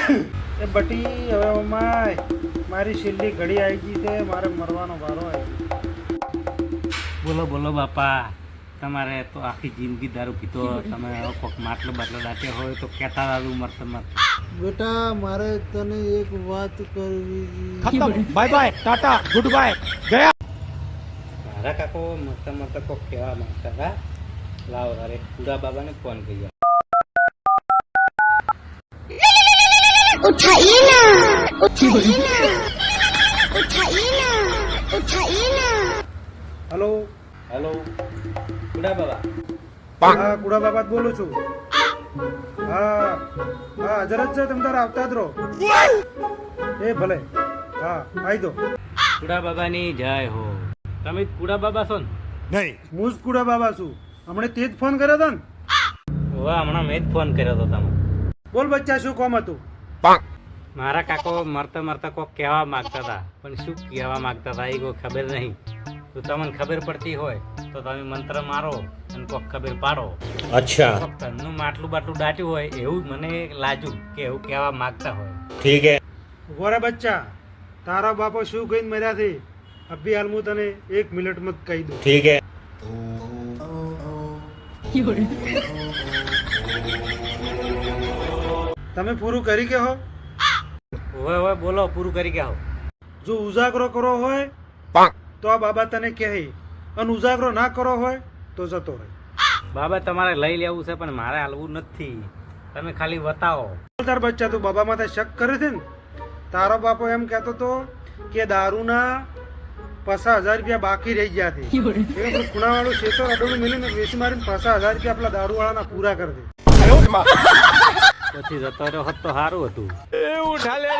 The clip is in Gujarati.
એ બટી હવે માય મારી છેલ્લી ઘડી આવી ગઈ છે, મારે મરવાનો વારો આવ્યો. બોલો બોલો બાપા, તમારે તો આખી જિંદગી દારૂ પીતો, તમે કોક માટલો બાટલો દાટ્યો હોય તો કહેતા દારૂ મરતે મરતે. બેટા મારે તને એક વાત કરવી खत्म bye bye tata goodbye गया. મારા કાકો મરતા મરતા કોક કહેવા માંગતા હતા. લાવો તારે કુડા બાબાને ફોન કર્યો. उठाइए ना उठाइए ना उठाइए ना उठाइए ना. હલો, હેલો કુડા બાબા. હા કુડા બાબા જ બોલું છું. હા હા હાજર જ છે, તમે તારે આવતા જ રહો. એ ભલે, હા આવી દો. કુડા બાબાની જય હો. તમે જ કુડા બાબા છો ને? नहीं હું જ કુડા બાબા છું. હમણે તે જ ફોન કર્યો હતો ને? વાહ, હમણાં મેં જ ફોન કર્યો હતો તમે. બોલ બચ્ચા, શું કામ હતું? મારા કાકો મરતા મરતા કોક કહેવા માંગતા હતા, પણ શું કહેવા માંગતા હતા એ કોઈ ખબર નહીં. તો તમને ખબર પડતી હોય તો તમે મંત્ર મારો અને કોક ખબર પાડો. अच्छा કોક તનનું માટલું બાટલું દાટ્યું હોય એવું મને લાગ્યું કે એવું કહેવા માંગતા હોય. ठीक है વરે બચ્ચા, તારા બાપો શું કહીને મર્યા છે અભી હાલ હું તને 1 મિનિટમાં જ કહી દઉં. ठीक है તમે પૂરું કરી કે હો? હવે હવે બોલો, પૂરું કરી ગયા હો. જો ઉજાગરો કરો હોય તો આ બાબા તને કહે, અને ઉજાગરો ના કરો હોય તો જતો રહે. બાબા તમારે લઈ લેવું છે પણ મારે હાલવું નથી, તમે ખાલી બતાવો. તાર બચ્ચા તું બાબા માથે શક કરે છે ને? તારો બાપો એમ કહેતો તો કે દારૂના 50,000 રૂપિયા બાકી રહી ગયા છે. ખૂણા વાળું શેતો અડોળું મિલીને વેચી મારીને 50,000 રૂપિયા આપલા દારૂ વાળાના પૂરા કરી દે. પછી જતો રહ્યો હોત તો સારું હતું. उठा ले